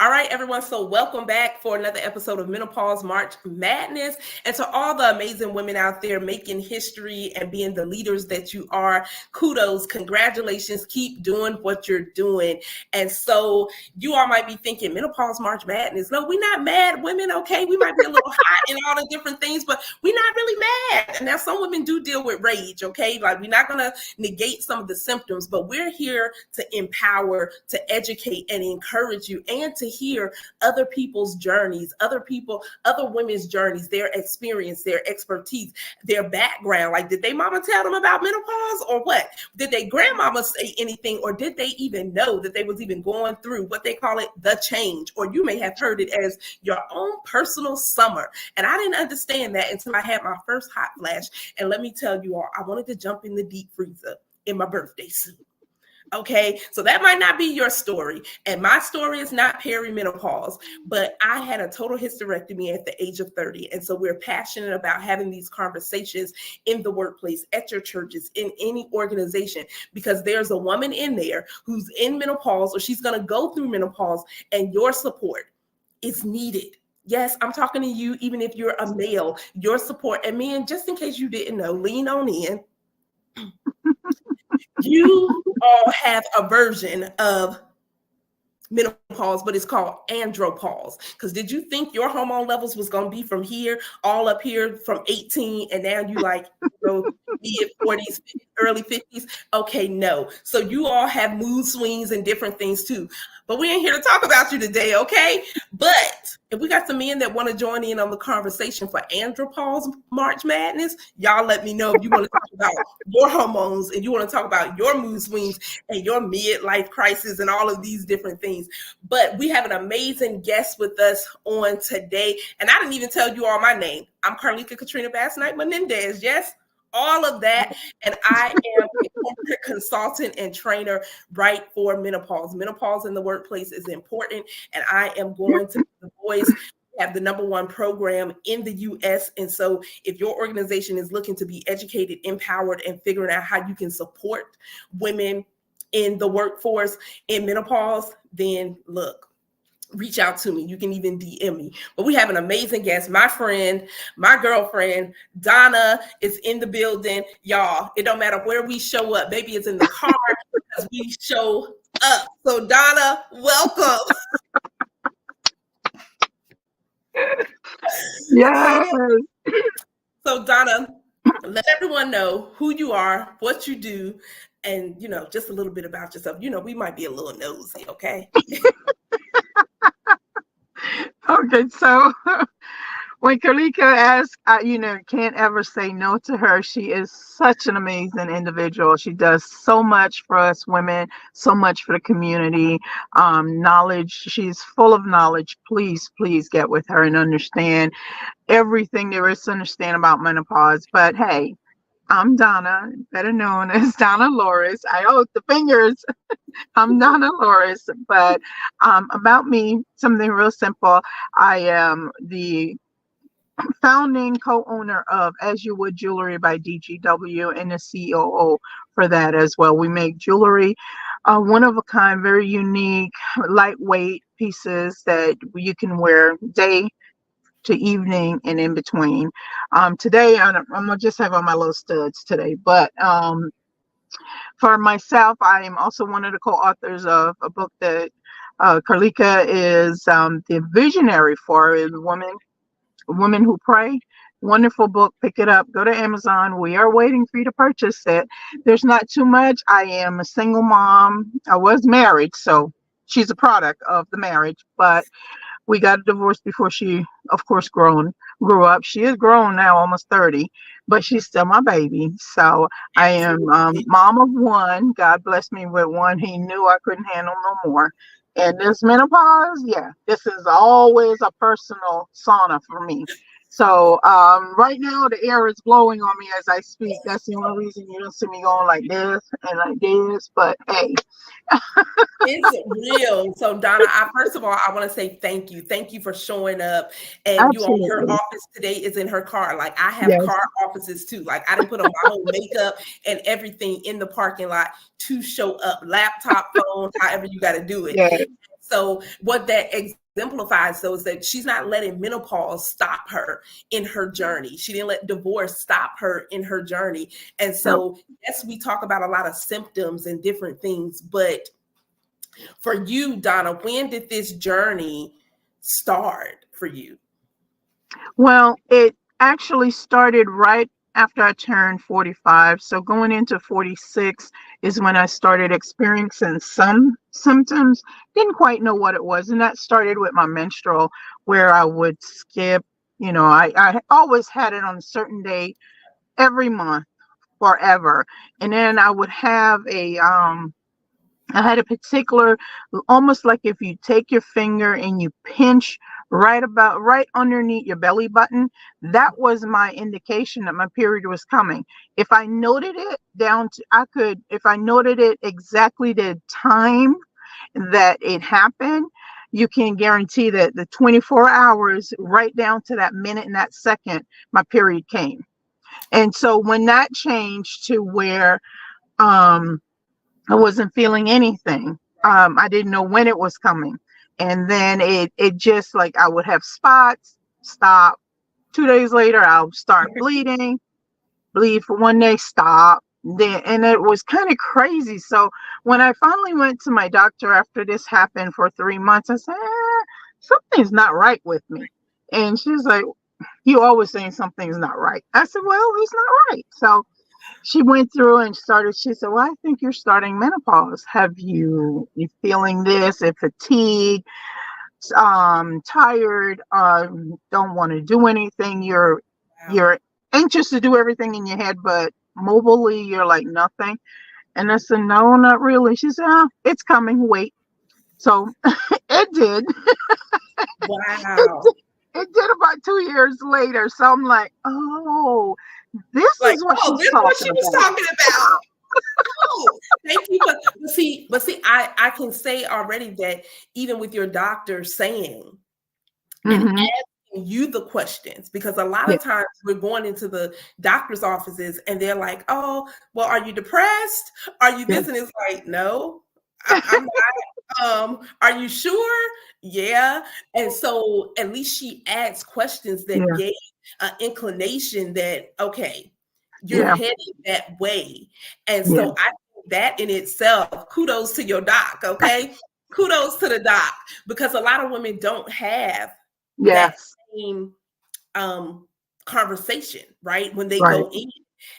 All right, everyone. So welcome back for another episode of Menopause March Madness. And to all the amazing women out there making history and being the leaders that you are, kudos, congratulations. Keep doing what you're doing. And so you all might be thinking, Menopause March Madness. No, we're not mad women, okay? We might be a little hot and all the different things, but we're not really mad. And now some women do deal with rage, okay? Like we're not going to negate some of the symptoms, but we're here to empower, to educate, and encourage you, and to hear other people's journeys, other women's journeys, their experience, their expertise, their background. Like, did they mama tell them about menopause or what? Did they grandmama say anything, or did they even know that they was even going through what they call it, the change? Or you may have heard it as your own personal summer. And I didn't understand that until I had my first hot flash. And let me tell you all, I wanted to jump in the deep freezer in my birthday suit. Okay, so that might not be your story. And my story is not perimenopause, but I had a total hysterectomy at the age of 30. And so we're passionate about having these conversations in the workplace, at your churches, in any organization, because there's a woman in there who's in menopause, or she's going to go through menopause, and your support is needed. Yes, I'm talking to you, even if you're a male, your support. And men, just in case you didn't know, lean on in. You all have a version of menopause, but it's called andropause. Because did you think your hormone levels was going to be from here, all up here from 18, and now you like, mid 40s, early 50s? Okay, no. So you all have mood swings and different things too. But we ain't here to talk about you today, okay? But if we got some men that want to join in on the conversation for andropause March Madness, y'all let me know if you want to talk about your hormones and you want to talk about your mood swings and your midlife crisis and all of these different things. But we have an amazing guest with us on today. And I didn't even tell you all my name. I'm Carlika Katrina Basnight-Menendez. Yes, all of that. And I am a corporate consultant and trainer right for menopause. Menopause in the workplace is important. And I am going to be the voice. We have the #1 program in the U.S. And so if your organization is looking to be educated, empowered, and figuring out how you can support women in the workforce in menopause, then look, reach out to me. You can even DM me. But we have an amazing guest. My friend, my girlfriend, Donna is in the building. Y'all, it don't matter where we show up. Maybe it's in the car because we show up. So Donna, welcome. Yes. So Donna, let everyone know who you are, what you do, and, just a little bit about yourself. We might be a little nosy, okay? Okay, so when Kalika asks, can't ever say no to her. She is such an amazing individual. She does so much for us women, so much for the community. Knowledge, she's full of knowledge. Please get with her and understand everything there is to understand about menopause. But hey, I'm Donna, better known as Donna Loris. I owe the fingers. I'm Donna Loris, but about me, something real simple. I am the founding co-owner of As You Would Jewelry by DGW and the COO for that as well. We make jewelry, one of a kind, very unique, lightweight pieces that you can wear day to evening and in between. Today, I'm gonna just have on my little studs today, but for myself, I am also one of the co-authors of a book that Carlika is the visionary for, is Women Who Pray. Wonderful book. Pick it up. Go to Amazon. We are waiting for you to purchase it. There's not too much. I am a single mom. I was married, so she's a product of the marriage, but we got a divorce before she, of course, grew up. She is grown now, almost 30, but she's still my baby. So I am mom of one. God blessed me with one. He knew I couldn't handle no more. And this menopause, this is always a personal sauna for me. So right now the air is blowing on me as I speak. That's the only reason you don't see me going like this and like this. But hey, it's real. So Donna, first of all, I want to say thank you. Thank you for showing up. And absolutely. Her office today is in her car. Like I have car offices too. Like I didn't put on my whole makeup and everything in the parking lot to show up. Laptop, phone, however you got to do it. Yes. So what that exemplifies, though, is that she's not letting menopause stop her in her journey. She didn't let divorce stop her in her journey. And so, yes, we talk about a lot of symptoms and different things, but for you, Donna, when did this journey start for you? Well, it actually started right after I turned 45. So going into 46 is when I started experiencing some symptoms. Didn't quite know what it was. And that started with my menstrual, where I would skip. I always had it on a certain day every month forever. And then I would have I had a particular, almost like if you take your finger and you pinch right underneath your belly button, that was my indication that my period was coming. If I noted it down to, if I noted it exactly the time that it happened, you can guarantee that the 24 hours, right down to that minute and that second, my period came. And so when that changed to where, I wasn't feeling anything. I didn't know when it was coming. And then it just, like, I would have spots, stop. 2 days later, I'll start bleeding, bleed for one day, stop. And it was kind of crazy. So when I finally went to my doctor after this happened for 3 months, I said, something's not right with me. And she's like, you always saying something's not right. I said, well, it's not right. So she went through and she said, well, I think you're starting menopause. Have you feeling this, fatigue, tired, don't want to do anything. You're anxious to do everything in your head, but mobily you're like nothing. And I said, no, not really. She said, it's coming, wait. So it did. Wow. It did about 2 years later. So I'm like, oh, this is what she's talking about. Oh, thank you. But see, I can say already that even with your doctor saying and asking you the questions, because a lot of times we're going into the doctor's offices and they're like, oh, well, are you depressed? Are you this? And it's like, no, I'm not. Are you sure? Yeah. And so at least she asked questions that gave an inclination that, okay, you're heading that way. And so I think that in itself, kudos to your doc, okay? Kudos to the doc, because a lot of women don't have that same conversation, right? When they go in.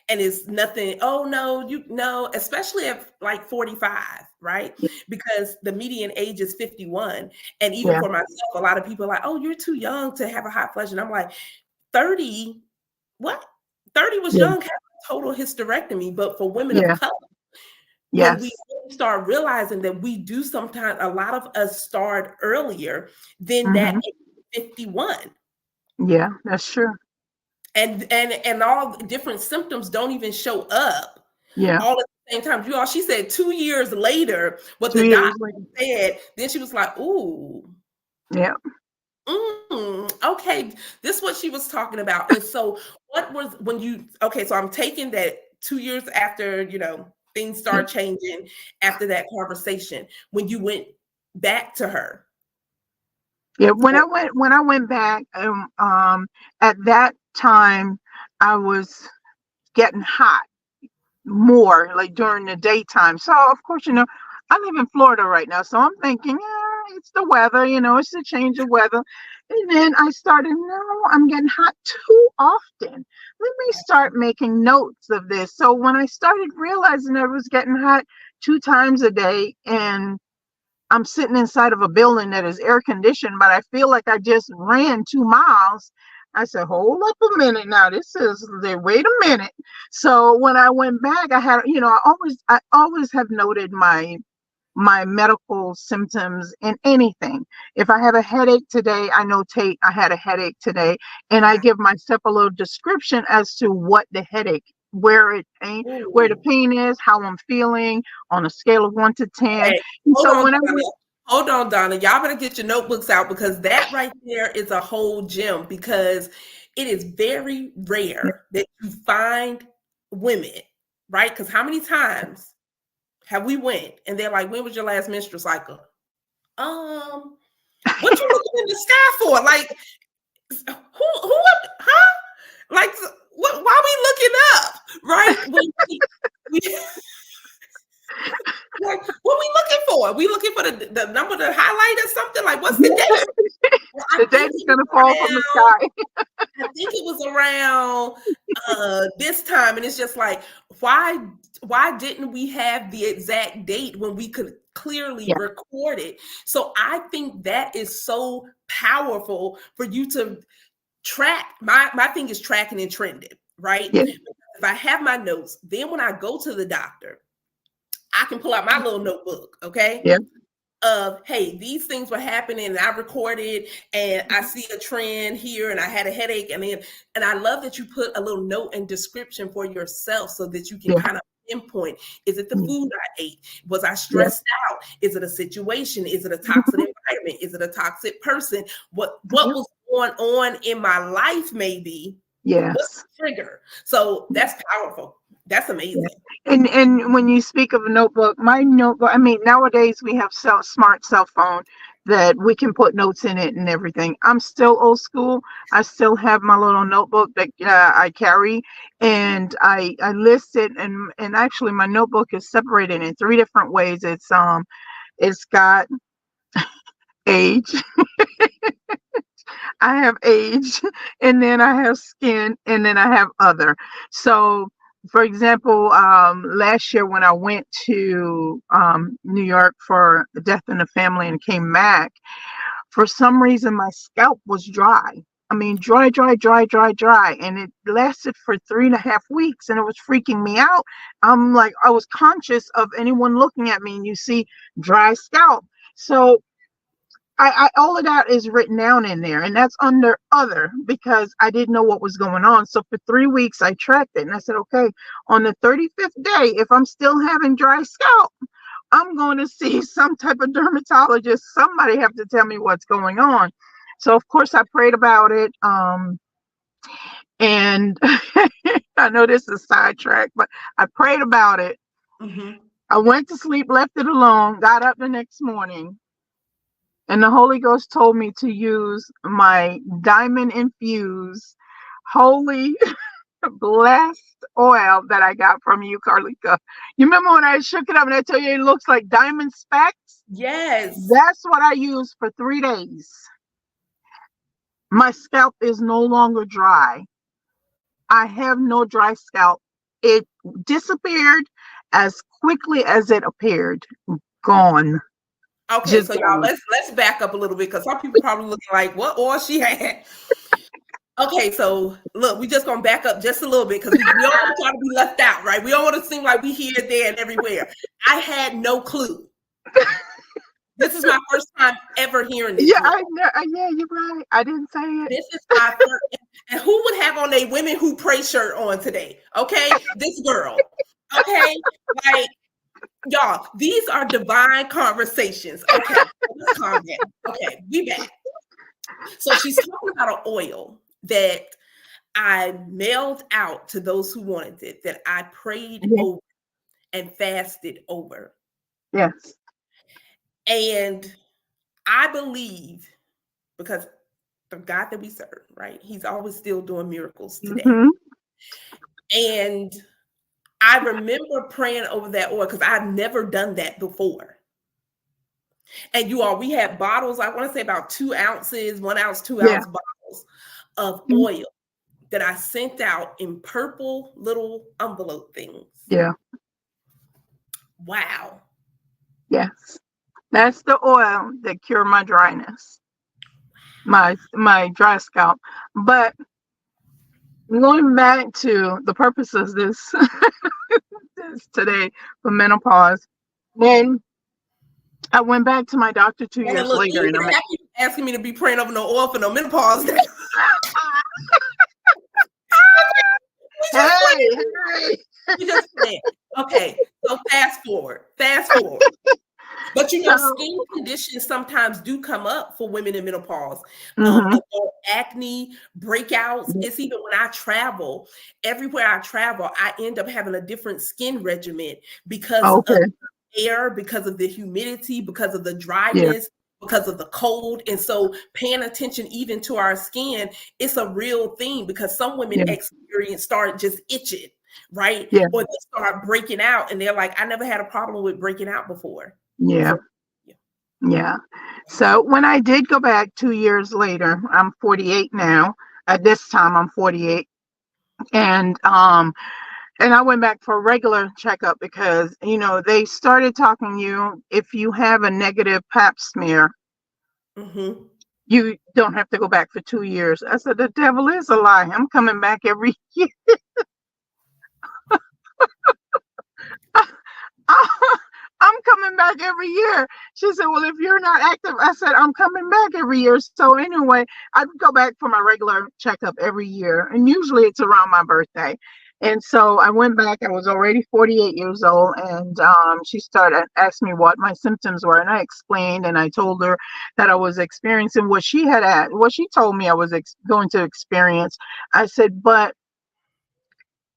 And it's nothing, oh no, you know, especially at like 45, right? Because the median age is 51. And even for myself, a lot of people are like, oh, you're too young to have a hot flush. And I'm like, 30, what? 30 was young, having a total hysterectomy. But for women of color, when we start realizing that we do sometimes, a lot of us start earlier than that age 51. Yeah, that's true. And all different symptoms don't even show up all at the same time. You all, she said 2 years later, what the doctor said, then she was like, ooh. Yeah. Okay, this is what she was talking about. And so what was when you, okay, so I'm taking that 2 years after, you know, things start changing after that conversation, when you went back to her. Yeah, when I went back, at that time I was getting hot more, like during the daytime. So of course, you know, I live in Florida right now, so I'm thinking, yeah, it's the weather, you know, it's the change of weather. And then I started, no, I'm getting hot too often. Let me start making notes of this. So when I started realizing I was getting hot 2 times a day, and I'm sitting inside of a building that is air conditioned, but I feel like I just ran 2 miles. I said, hold up a minute now. Wait a minute. So when I went back, I had, you know, I always have noted my medical symptoms in anything. If I have a headache today, I notate I had a headache today, and I give myself a little description as to what the headache, where the pain is, how I'm feeling on a scale of 1 to 10. Hold on, Donna. Y'all better get your notebooks out, because that right there is a whole gem, because it is very rare that you find women, right? Because how many times have we went and they're like, when was your last menstrual cycle? What you looking in the sky for? Like, huh? Like, what? Why we looking up? Right? We like, what we looking for? We looking for the number to highlight or something? Like, what's the date? Well, The date is going to fall from the sky. I think it was around this time, and it's just like, why didn't we have the exact date when we could clearly record it? So I think that is so powerful for you to track. My thing is tracking and trending, right? Yeah. If I have my notes, then when I go to the doctor, I can pull out my little notebook, okay? Yeah. Of, hey, these things were happening and I recorded and I see a trend here and I had a headache. And I love that you put a little note and description for yourself so that you can kind of pinpoint, is it the food I ate? Was I stressed out? Is it a situation? Is it a toxic environment? Is it a toxic person? What was going on in my life maybe? Yes. What's the trigger? So that's powerful. That's amazing. And when you speak of a notebook, my notebook, I mean, nowadays we have smart cell phone that we can put notes in it and everything. I'm still old school. I still have my little notebook that I carry, and I list it, and actually my notebook is separated in 3 different ways. It's got age. I have age, and then I have skin, and then I have other. So, for example, last year when I went to New York for the death in the family and came back, for some reason my scalp was dry. I mean, dry. And it lasted for 3.5 weeks, and it was freaking me out. I'm like, I was conscious of anyone looking at me and you see dry scalp. So I all of that is written down in there, and that's under other because I didn't know what was going on. So for 3 weeks I tracked it, and I said, okay, on the 35th day, if I'm still having dry scalp, I'm going to see some type of dermatologist. Somebody have to tell me what's going on. So of course I prayed about it. And I know this is sidetrack, but I prayed about it. I went to sleep, left it alone, got up the next morning, and the Holy Ghost told me to use my diamond infused, holy, blessed oil that I got from you, Carlika. You remember when I shook it up and I told you it looks like diamond specks? Yes. That's what I used for 3 days. My scalp is no longer dry. I have no dry scalp. It disappeared as quickly as it appeared. Gone. Okay, Just so y'all, let's back up a little bit because some people probably looking like, what oil she had? Okay, so look, we just gonna back up just a little bit because we don't want y'all to be left out, right? We don't want to seem like we here, there, and everywhere. I had no clue. This is my first time ever hearing this. Yeah, yeah, you're right. I didn't say it. This is my first. And who would have on a Women Who Pray shirt on today? Okay, this girl. Okay, like. Y'all, these are divine conversations. Okay, let's calm down. Okay, we back. So she's talking about an oil that I mailed out to those who wanted it, that I prayed over and fasted over. Yes. And I believe, because the God that we serve, right? He's always still doing miracles today. And I remember praying over that oil because I've never done that before. And you all, we had bottles, I want to say about 2 ounces, 1 ounce, 2 ounce bottles of oil that I sent out in purple little envelope things. Yeah. Wow. Yes. That's the oil that cure my dryness, my dry scalp. But going back to the purpose of this, this today for menopause, when I went back to my doctor 2 years later, and I'm asking me to be praying over no oil for no menopause. We just playing. Okay, so fast forward. But you know, skin conditions sometimes do come up for women in menopause. Acne, breakouts. It's even when I travel, everywhere I travel, I end up having a different skin regimen because of air, because of the humidity, because of the dryness. because of the cold. And so paying attention even to our skin, it's a real thing, because some women Yeah. start just itching, right? Yeah. Or they start breaking out and they're like, I never had a problem with breaking out before. Yeah. So, yeah. Yeah. So when I did go back 2 years later, I'm 48 now. At this time, I'm 48. And I went back for a regular checkup because, they started talking you, if you have a negative pap smear, Mm-hmm. you don't have to go back for 2 years. I said, the devil is a lie. I'm coming back every year. I'm coming back every year. She said, well, if you're not active, I said, I'm coming back every year. So anyway, I go back for my regular checkup every year. And usually it's around my birthday. And so I went back. I was already 48 years old. And she started asking me what my symptoms were. And I explained, and I told her that I was experiencing what she told me I was going to experience. I said, but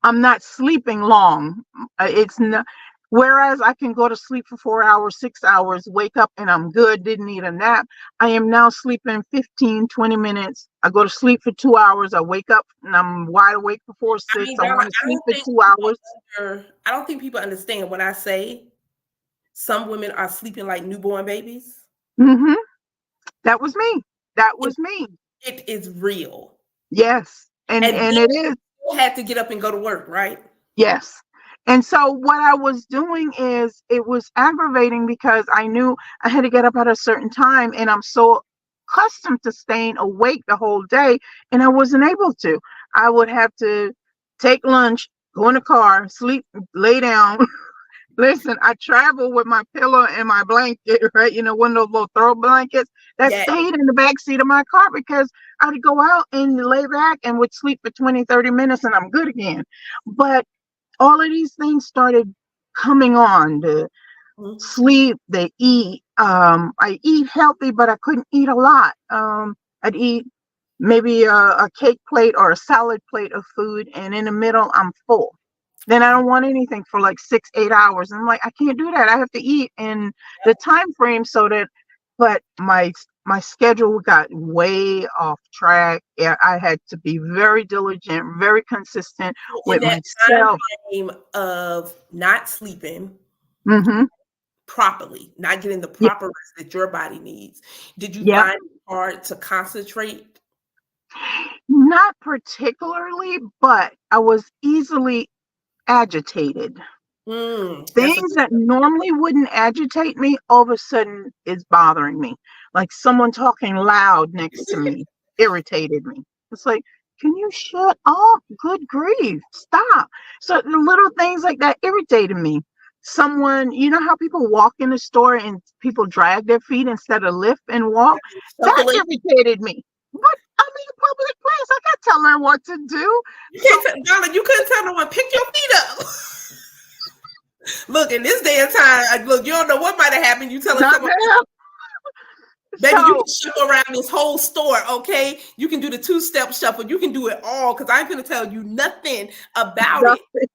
I'm not sleeping long. It's not. Whereas I can go to sleep for 4 hours, 6 hours, wake up and I'm good, didn't need a nap. I am now sleeping 15, 20 minutes. I go to sleep for 2 hours. I wake up and I'm wide awake before I 6. mean, I Donna, want to sleep for 2 hours. I don't think people understand when I say some women are sleeping like newborn babies. Mm-hmm. That was me. That was me. It is real. Yes. And And it is. you had to get up and go to work, right? Yes. And so what I was doing is, it was aggravating because I knew I had to get up at a certain time, and I'm so accustomed to staying awake the whole day, and I wasn't able to. I would have to take lunch, go in the car, sleep, lay down. Listen, I travel with my pillow and my blanket, right? One of those little throw blankets that Yeah. stayed in the back seat of my car, because I'd go out and lay back and would sleep for 20, 30 minutes and I'm good again. But all of these things started coming on: the Mhm. sleep, the eat. I eat healthy, but I couldn't eat a lot. I'd eat maybe a cake plate or a salad plate of food, and in the middle I'm full. Then I don't want anything for like 6 8 hours, and I'm like, I can't do that. I have to eat in the time frame. So that, but my schedule got way off track. Yeah, I had to be very diligent, very consistent In with that time myself. frame of not sleeping Mm-hmm. properly, not getting the Yeah, proper rest that your body needs, did you yeah. find it hard to concentrate? Not particularly, but I was easily agitated. That's a Things that normally wouldn't agitate me, all of a sudden is bothering me. Like someone talking loud next to me irritated me. It's like, can you shut up? Good grief, stop. So the little things like that irritated me. Someone, how people walk in the store and people drag their feet instead of lift and walk? That shuffling. irritated me. But I'm in a public place. I got to tell her what to do. You So can't Donna, you couldn't tell no one, pick your feet up. Look, in this day and time, look, you don't know what might have happened. You telling not someone, bad. baby, you So can shuffle around this whole store, okay? You can do the 2-step shuffle. You can do it all, because I'm going to tell you nothing about it.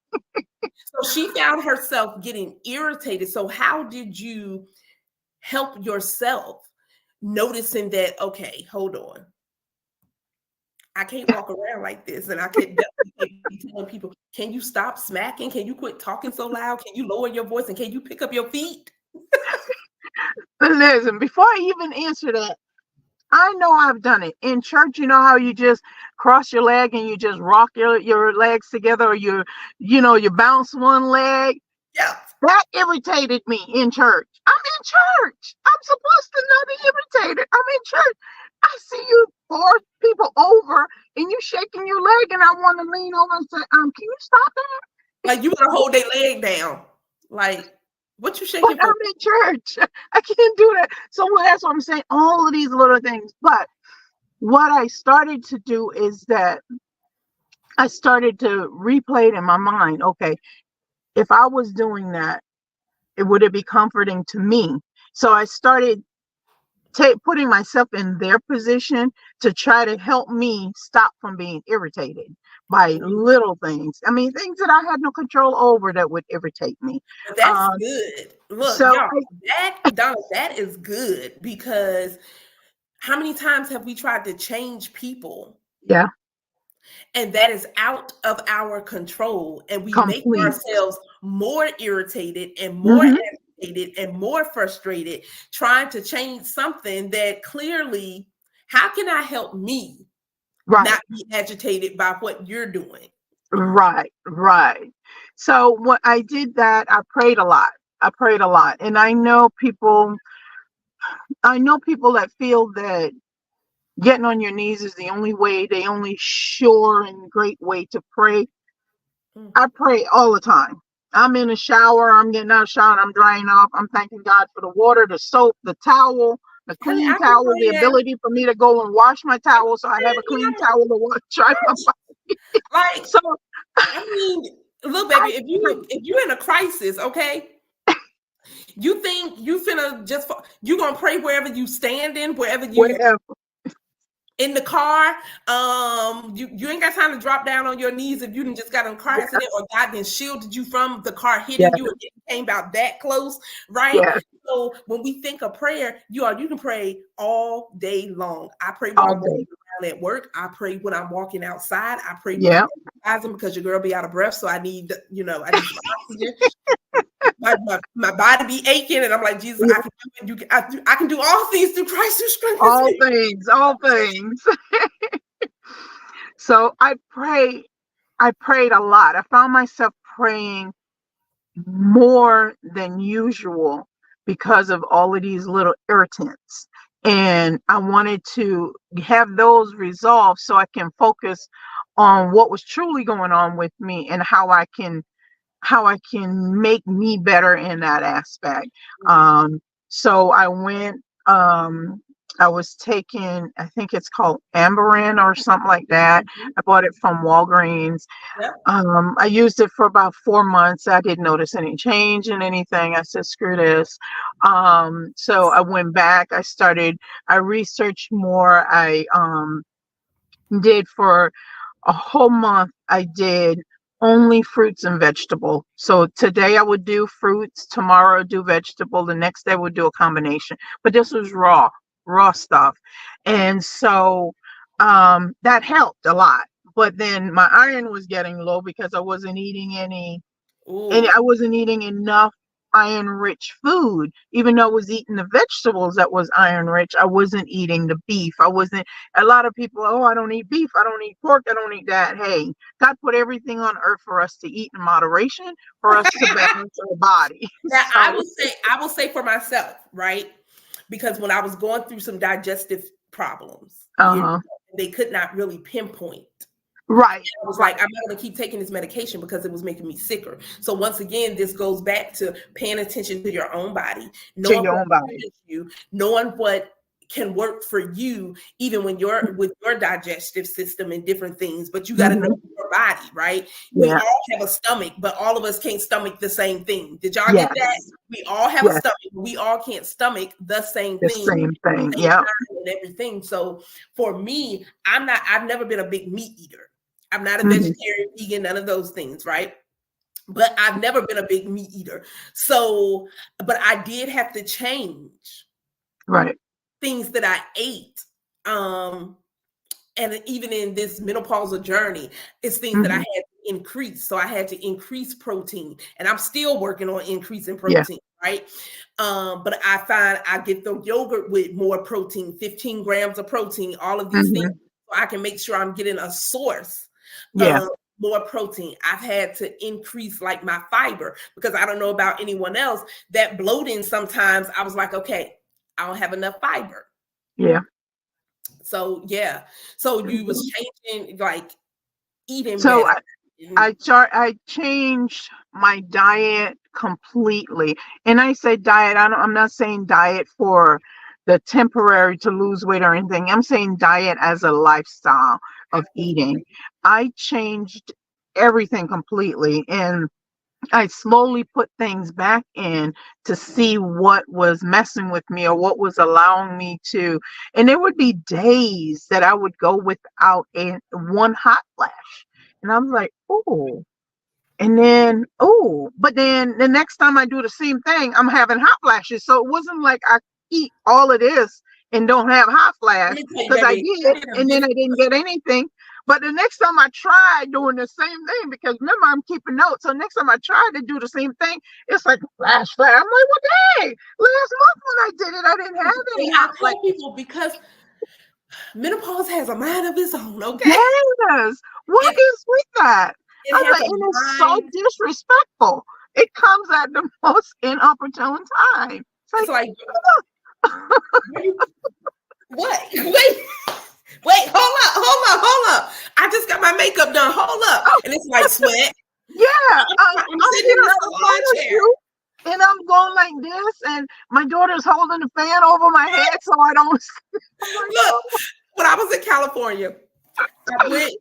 So she found herself getting irritated. So how did you help yourself noticing that, okay, hold on. I can't walk around like this. And I can't be telling people, can you stop smacking? Can you quit talking so loud? Can you lower your voice? And can you pick up your feet? listen, before I even answer that, I know I've done it in church. You know how you just cross your leg and you just rock your legs together, or you bounce one leg. Yeah. That irritated me in church. I'm in church. I'm supposed to not be irritated. I'm in church. I see you 4 people over and you shaking your leg, and I want to lean over and say, can you stop that? Like you want to hold their leg down. Like, what you But shaking for? I'm in church. I can't do that. So that's what I'm saying. All of these little things. But what I started to do is that I started to replay it in my mind. Okay, if I was doing that, would it be comforting to me? So I started putting myself in their position to try to help me stop from being irritated by little things. I mean, things that I had no control over that would irritate me. But that's good. Look, So y'all, Donna, that is good, because how many times have we tried to change people? Yeah. And that is out of our control. And we make Complete. ourselves more irritated and more Mm-hmm. agitated and more frustrated trying to change something that clearly, how can I help me Right. not be agitated by what you're doing? Right. Right. So when I did that, I prayed a lot. And I know people that feel that getting on your knees is the only sure and great way to pray. I pray all the time. I'm in the shower, I'm getting out of the shower, I'm drying off. I'm thanking God for the water, the soap, the towel, the Honey, clean I can towel, the pray that. ability for me to go and wash my towel so I have a clean towel to dry my body. Like, So I mean, look, baby, if you're in a crisis, okay, you think you finna you gonna pray wherever you standing, wherever you wherever. in the car, you ain't got time to drop down on your knees if you done just got in a car accident, or God then shielded you from the car hitting Yeah. you and it came about that close, right? Yeah. So when we think of prayer, you can pray all day long. I pray when All I'm day. walking around at work. I pray when I'm walking outside. I pray when Yeah. I'm exercising, because your girl be out of breath, so I need some oxygen. My body be aching, and I'm like, Jesus, Yeah. I can do it. I can do all things through Christ who strengthens All me. things. So I prayed a lot. I found myself praying more than usual because of all of these little irritants. And I wanted to have those resolved so I can focus on what was truly going on with me and how I can make me better in that aspect. So I went, I was taking, I think it's called Amberin or something like that. I bought it from Walgreens. Yep. I used it for about 4 months. I didn't notice any change in anything. I said, screw this. So I went back. I researched more. I did for a whole month. I did only fruits and vegetable. So today I would do fruits, tomorrow I'd do vegetable, the next day we'll do a combination. But this was raw stuff. And so that helped a lot. But then my iron was getting low because I wasn't eating and I wasn't eating enough iron rich food. Even though I was eating the vegetables that was iron rich, I wasn't eating the beef. A lot of people, oh, I don't eat beef, I don't eat pork, I don't eat that. Hey, God put everything on earth for us to eat in moderation, for us to balance our body. Now, So, I will say for myself, right? Because when I was going through some digestive problems, they could not really pinpoint. right. I was like, I'm not going to keep taking this medication because it was making me sicker. So once again, this goes back to paying attention to your own body, knowing your own what body. you, knowing what can work for you, even when you're with your digestive system and different things. But you got to know your body, right? Yeah. We all have a stomach, but all of us can't stomach the same thing. Did y'all Yes. get that? We all have a stomach, but we all can't stomach the same The thing. same thing. Yeah. And everything. So for me, I've never been a big meat eater. I'm not a vegetarian, vegan, none of those things, right? But I've never been a big meat eater. So, but I did have to change things that I ate. And even in this menopausal journey, it's things that I had to increase. So I had to increase protein, and I'm still working on increasing protein, right? But I find I get the yogurt with more protein, 15 grams of protein, all of these things, so I can make sure I'm getting a source. More protein. I've had to increase like my fiber, because I don't know about anyone else, that bloating sometimes I was like, okay, I don't have enough fiber. So so you was changing, like eating so better. I changed my diet completely. And I say diet, I'm not saying diet for the temporary to lose weight or anything. I'm saying diet as a lifestyle of eating. I changed everything completely. And I slowly put things back in to see what was messing with me or what was allowing me to. And there would be days that I would go without one hot flash. And I was like, oh. And then, oh, but then the next time I do the same thing, I'm having hot flashes. So it wasn't like I eat all of this and don't have hot Let flash, me tell you, because I baby, I did, did a and then I didn't get anything. But the next time I tried doing the same thing, because remember, I'm keeping notes. So next time I tried to do the same thing, it's like flash. I'm like, well, dang, last month when I did it, I didn't have any I hot flash. tell people because menopause has a mind of its own, okay? Yes. What It is with that? it I was has like, a and it's so mind. disrespectful. It comes at the most inopportune time. It's It's like, like what? Wait, hold up. I just got my makeup done. Hold up. oh, And it's like sweat. yeah, I'm I'm sitting in here the at a salon photo chair. shoot, and I'm going like this, and my daughter's holding the fan over my head so I don't. I'm like, Look, when I was in California, I went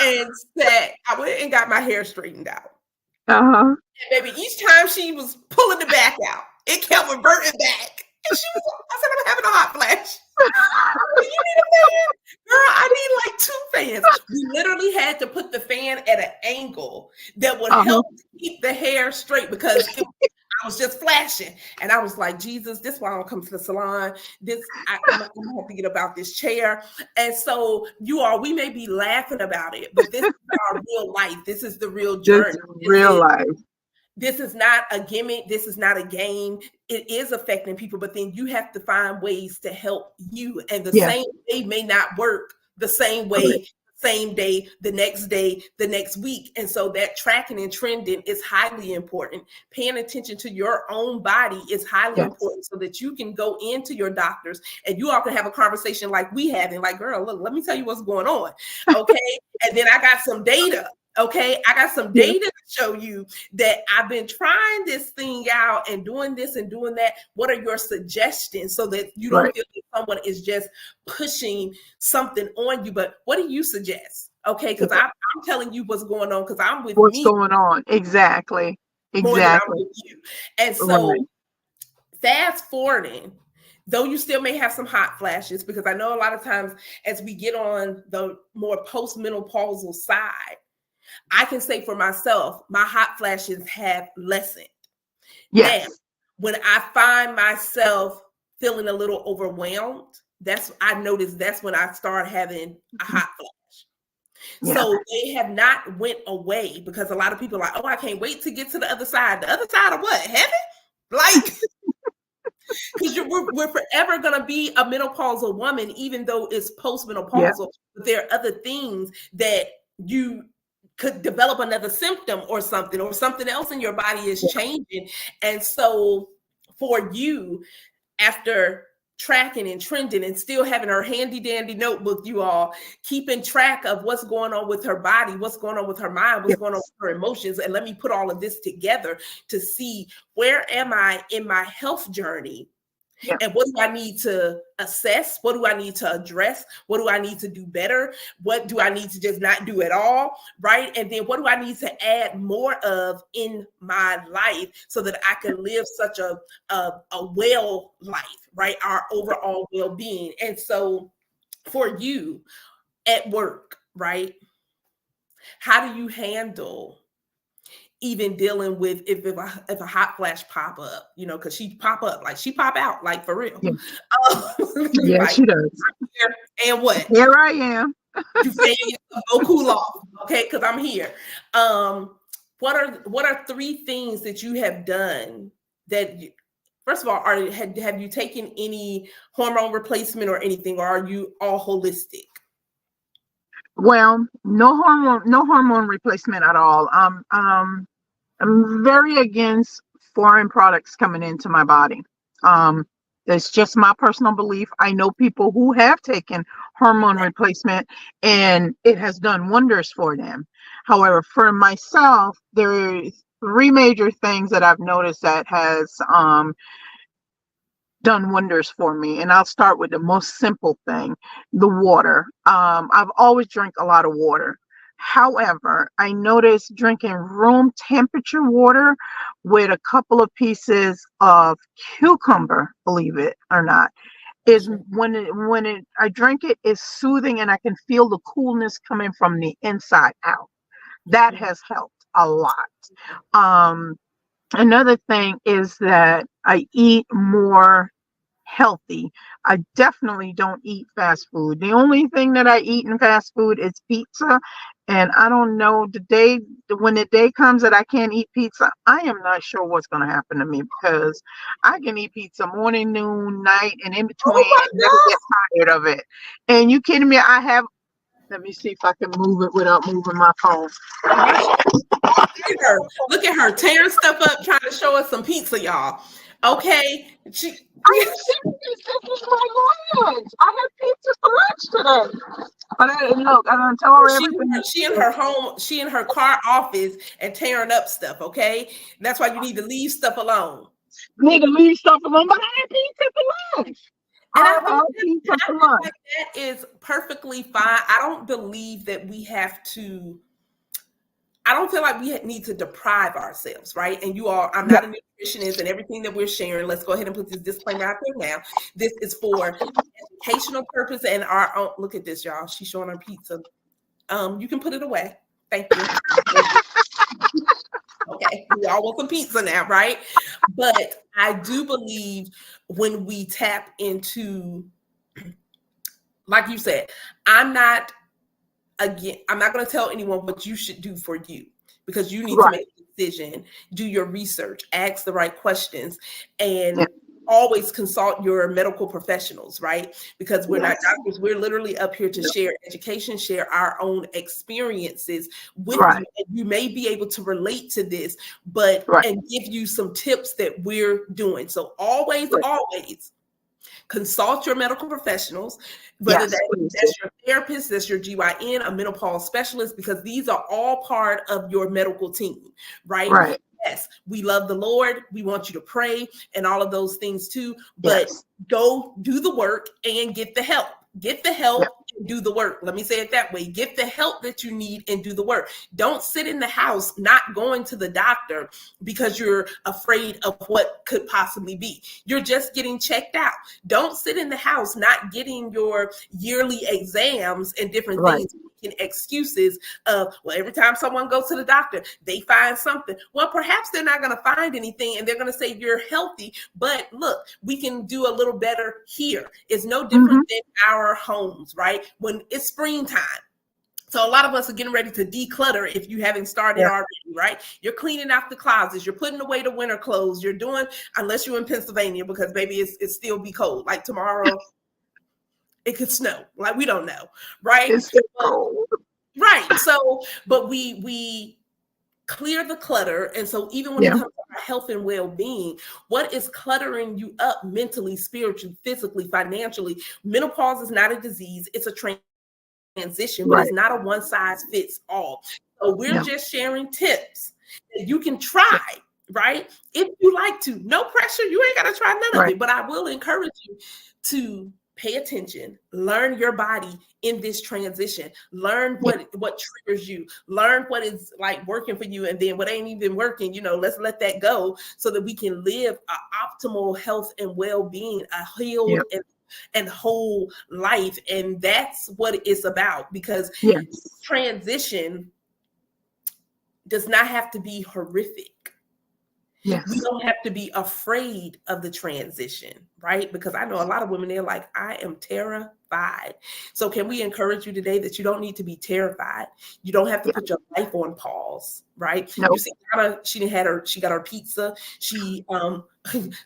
I went and got my hair straightened out. uh-huh. And baby, each time she was pulling the back out, it kept reverting back. And I said, I'm having a hot flash. You need a fan? Girl, I need like 2 fans. We literally had to put the fan at an angle that would Uh-huh. help keep the hair straight because I was just flashing. And I was like, Jesus, this is why I don't come to the salon. I'm gonna have to get about this chair. And so we may be laughing about it, but this is our real life. This is the real This journey. real life. This is not a gimmick. This is not a game. It is affecting people, but then you have to find ways to help you. And the Yeah. same way may not work the same Correct. way, same day, the next week. And so that tracking and trending is highly important. Paying attention to your own body is highly Yes. important so that you can go into your doctors and you all can have a conversation like we have and like, girl, look, let me tell you what's going on. Okay. And then I got some data. Okay, I got some Yeah. data to show you that I've been trying this thing out and doing this and doing that. What are your suggestions so that you don't Right. feel that someone is just pushing something on you? But what do you suggest? Okay, because I'm telling you what's going on because I'm with What's me going on? Exactly. more than I'm Exactly. with you. And Right. so fast forwarding, though you still may have some hot flashes, because I know a lot of times as we get on the more postmenopausal side, I can say for myself, my hot flashes have lessened. Now, Yes. when I find myself feeling a little overwhelmed, I noticed that's when I start having a hot flash. Yeah. So they have not went away because a lot of people are like, oh, I can't wait to get to the other side. The other side of what? Heaven? Like, because we're forever going to be a menopausal woman, even though it's Yeah. postmenopausal. But there are other things that you could develop another symptom or something else in your body is changing. And so for you, after tracking and trending and still having her handy dandy notebook, you all keeping track of what's going on with her body, what's going on with her mind, what's going on with her emotions. And let me put all of this together to see where am I in my health journey. Yeah. And what do I need to assess? What do I need to address? What do I need to do better? What do I need to just not do at all? Right. And then what do I need to add more of in my life so that I can live such a well life, right? Our overall well-being. And so for you at work, right? How do you handle even dealing with if a hot flash pop up, because she pop up, like she pop out, like for real. Yeah. Yeah, Like, she does. and what? Here I am. You say go cool off, okay? Because I'm here. What are 3 things that you have done that first of all, have you taken any hormone replacement or anything, or are you all holistic? Well, no hormone replacement at all. I'm very against foreign products coming into my body. It's just my personal belief. I know people who have taken hormone replacement and it has done wonders for them. However, for myself, there are 3 major things that I've noticed that has done wonders for me. And I'll start with the most simple thing, the water. I've always drank a lot of water. However, I noticed drinking room temperature water with a couple of pieces of cucumber, believe it or not, is I drink it, is soothing, and I can feel the coolness coming from the inside out. That Mhm. has helped a lot. Um, Another thing is that I eat more healthy. I definitely don't eat fast food. The only thing that I eat in fast food is pizza. And I don't know, when the day comes that I can't eat pizza, I am not sure what's going to happen to me, because I can eat pizza morning, noon, night, and in between, Oh my and never get tired of it. And you kidding me? Let me see if I can move it without moving my phone. gosh. Look at her tearing stuff up, trying to show us some pizza, y'all. Okay. I am serious. This is my lunch. I had pizza for lunch today. But look, I done tell her everything. She in her home, she in her car office and tearing up stuff, okay? That's why you need to leave stuff alone. Need to leave stuff alone, but I had pizza for lunch. And I had pizza I for feel lunch. like that is perfectly fine. I don't believe that we have to, I don't feel like we need to deprive ourselves, right? And you all, I'm Yeah. not a nutritionist, and everything that we're sharing, let's go ahead and put this disclaimer out there now. This is for educational purpose and our own. Look at this, y'all. She's showing her pizza. You can put it away. Thank you. Okay, we all want some pizza now, right? But I do believe when we tap into, like you said, I'm not going to tell anyone what you should do for you, because you need to Right. make a decision, do your research, ask the right questions, and Yeah. always consult your medical professionals, right? Because we're not Yes. doctors. We're literally up here to Yeah. share education, share our own experiences with you. Right. And you may be able to relate to this, but Right. and give you some tips that we're doing. So always, Right. always consult your medical professionals, whether Yes, please do. that's your therapist, that's your GYN, a menopause specialist, because these are all part of your medical team, right? Right. Yes, we love the Lord. We want you to pray and all of those things too, but Yes. go do the work and get the help. Get the help Yeah. and do the work. Let me say it that way. Get the help that you need and do the work. Don't sit in the house not going to the doctor because you're afraid of what could possibly be. You're just getting checked out. Don't sit in the house not getting your yearly exams and different Right. things, making excuses of, well, every time someone goes to the doctor, they find something. Well, perhaps they're not going to find anything and they're going to say you're healthy, but look, we can do a little better here. It's no different than our homes, right? When it's springtime. So a lot of us are getting ready to declutter if you haven't started Yeah. already, right? You're cleaning out the closets. You're putting away the winter clothes. You're doing, unless you're in Pennsylvania, because maybe it's still be cold. Like tomorrow, it could snow. Like we don't know, right? It's so But, cold. right. So, but we clear the clutter. And so even when it Yeah. comes to our health and well-being, what is cluttering you up mentally, spiritually, physically, financially? Menopause is not a disease. It's a transition, but it's Right. not a one size fits all. So we're Yeah. just sharing tips that you can try, right? If you like to, no pressure. You ain't got to try none of Right. it, but I will encourage you to pay attention, learn your body in this transition, learn Yeah. what triggers you, learn what is like working for you, and then what ain't even working, let's let that go so that we can live an optimal health and well-being, a Yeah. healed and whole life. And that's what it's about, because Yes. transition does not have to be horrific. We Yes. don't have to be afraid of the transition, right? Because I know a lot of women, they're like, I am terrified. So can we encourage you today that you don't need to be terrified? You don't have to Yeah. put your life on pause, right? No. You see, Donna, she got her pizza. She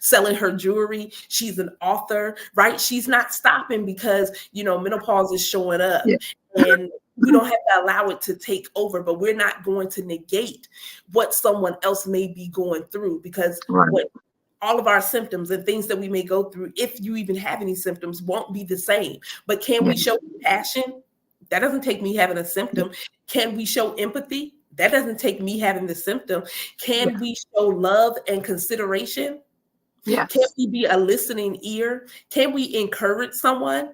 selling her jewelry. She's an author, right? She's not stopping because menopause is showing up, Yeah. and we don't have to allow it to take over. But we're not going to negate what someone else may be going through, because Right. what all of our symptoms and things that we may go through, if you even have any symptoms, won't be the same. But can Yeah. we show compassion? That doesn't take me having a symptom. Can we show empathy? That doesn't take me having the symptom. Can Yeah. we show love and consideration? Yes. Can we be a listening ear? Can we encourage someone?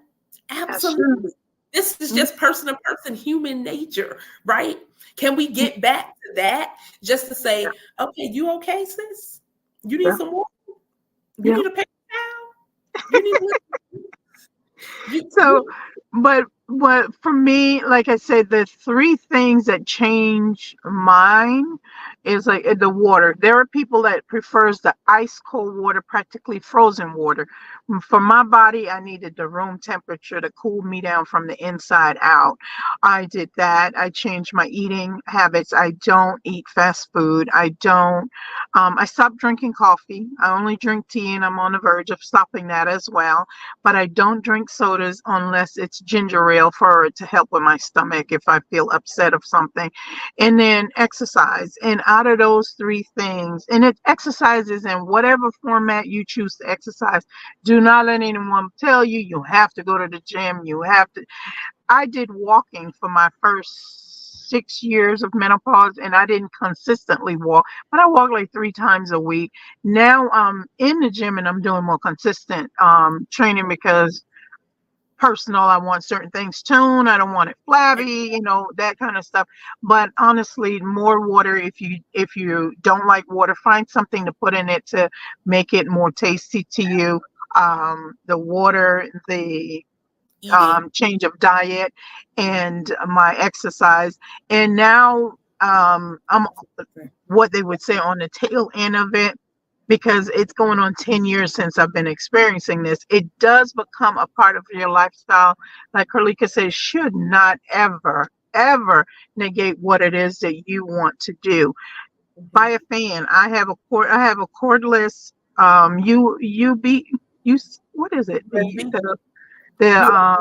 That's true. Absolutely. This is just person to person human nature, right? Can we get back to that just to say, okay, you okay, sis? You need Yeah. some water? You Yeah. need a paper towel? You need So, you but for me, like I said, the three things that change mine is like the water. There are people that prefers the ice cold water, practically frozen water. For my body, I needed the room temperature to cool me down from the inside out. I did that. I changed my eating habits. I don't eat fast food. I stopped drinking coffee. I only drink tea, and I'm on the verge of stopping that as well, but I don't drink sodas unless it's ginger ale for it to help with my stomach if I feel upset of something. And then exercise. And out of those three things, and it exercises in whatever format you choose to exercise. Do not let anyone tell you you have to go to the gym. You have to. I did walking for my first 6 years of menopause, and I didn't consistently walk, but I walk like 3 times a week. Now I'm in the gym and I'm doing more consistent training because personal, I want certain things toned. I don't want it flabby, that kind of stuff. But honestly, more water. If you don't like water, find something to put in it to make it more tasty to you. The water, the eating. change of diet, and my exercise. And now I'm what they would say on the tail end of it, because it's going on 10 years since I've been experiencing this. It does become a part of your lifestyle. Like Carlika says, should not ever negate what it is that you want to do. Buy a fan. I have a cordless you what is it? USB, The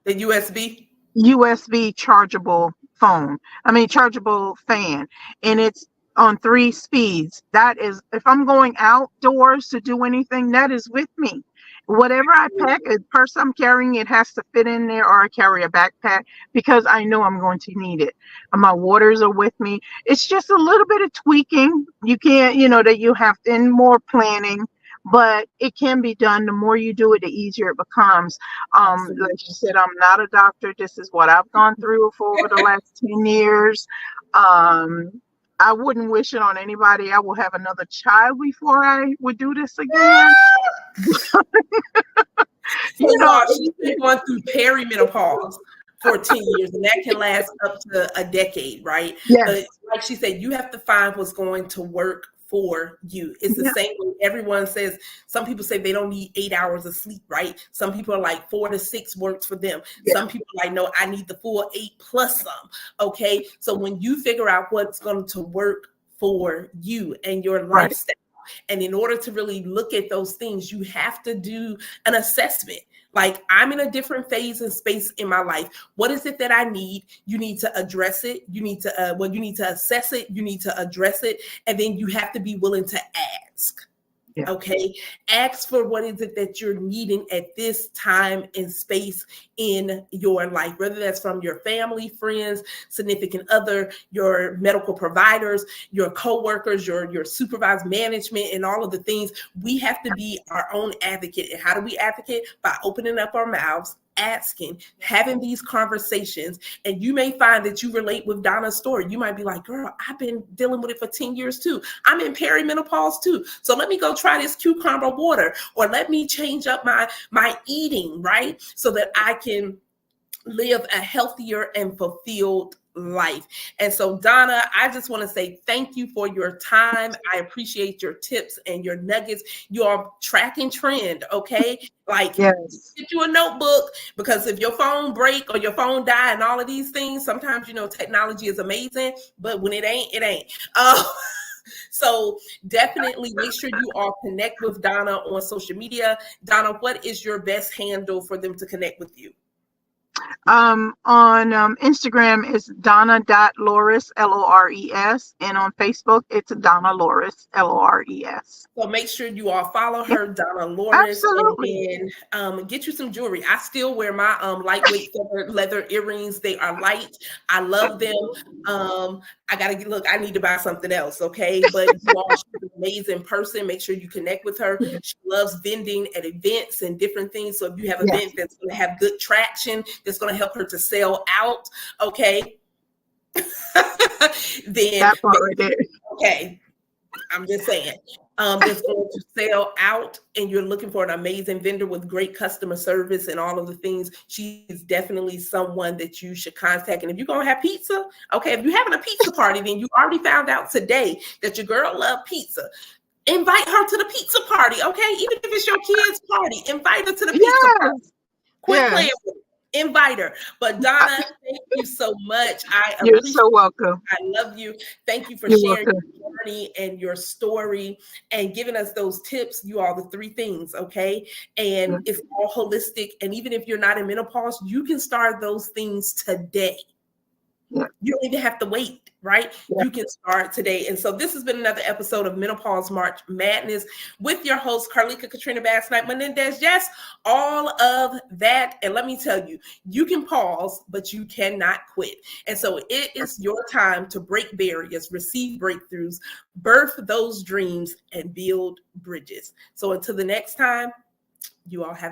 the USB. USB chargeable phone. I mean, chargeable fan. And it's on 3 speeds. That is, if I'm going outdoors to do anything, that is with me. Whatever I pack, a purse I'm carrying, it has to fit in there, or I carry a backpack because I know I'm going to need it. And my waters are with me. It's just a little bit of tweaking. You can't, that you have to, and more planning, but it can be done. The more you do it, the easier it becomes. Like you said, I'm not a doctor. This is what I've gone through for over the last 10 years. I wouldn't wish it on anybody. I will have another child before I would do this again. So y'all, she's been going through perimenopause for 10 years, and that can last up to a decade, right? Yes. But like she said, you have to find what's going to work for you. It's the same way everyone says. Some people say they don't need 8 hours of sleep, right? Some people are like 4 to 6 works for them. Some people are like, no, I need the full 8 plus some. Okay. So when you figure out what's going to work for you and your lifestyle, and in order to really look at those things, you have to do an assessment. Like, I'm in a different phase and space in my life. What is it that I need? You need to address it. You need to, you need to assess it. You need to address it. And then you have to be willing to ask. Yeah. Okay. Ask for what is it that you're needing at this time and space in your life, whether that's from your family, friends, significant other, your medical providers, your coworkers, your supervised management, and all of the things. We have to be our own advocate. And how do we advocate? By opening up our mouths, asking, having these conversations. And you may find that you relate with Donna's story. You might be like, girl, I've been dealing with it for 10 years too. I'm in perimenopause too. So let me go try this cucumber water, or let me change up my eating, right? So that I can live a healthier and fulfilled life. And so, Donna, I just want to say thank you for your time. I appreciate your tips and your nuggets. You are tracking trend, okay? Like, get you a notebook, because if your phone break or your phone die and all of these things, sometimes, technology is amazing, but when it ain't, it ain't. So definitely make sure you all connect with Donna on social media. Donna, what is your best handle for them to connect with you? On Instagram is Donna.Lores, Lores, and on Facebook it's Donna Lores, Lores. So make sure you all follow her, Donna Lores. Absolutely. And get you some jewelry. I still wear my lightweight leather earrings. They are light. I love them. I need to buy something else, okay? But you all, she's an amazing person. Make sure you connect with her. She loves vending at events and different things. So if you have an event that's going to have good traction, that's going to to help her to sell out, okay, then That part right there. okay, I'm just saying, that's going to sell out and you're looking for an amazing vendor with great customer service and all of the things, she's definitely someone that you should contact. And if you're going to have pizza, okay, if you're having a pizza party, then you already found out today that your girl loves pizza. Invite her to the pizza party, okay? Even if it's your kid's party, invite her to the pizza party. Quit playing with it. Invite her. But Donna, thank you so much. You're so welcome. I love you. Thank you for You're sharing welcome. your journey and your story and giving us those tips. You all the 3 things, okay? And it's all holistic. And even if you're not in menopause, you can start those things today. Yeah. You don't even have to wait, right? Yeah. You can start today. And so this has been another episode of Menopause March Madness with your host, Carlika Katrina Basnight-Menendez. Yes, all of that. And let me tell you, you can pause, but you cannot quit. And so it is your time to break barriers, receive breakthroughs, birth those dreams, and build bridges. So until the next time, you all have a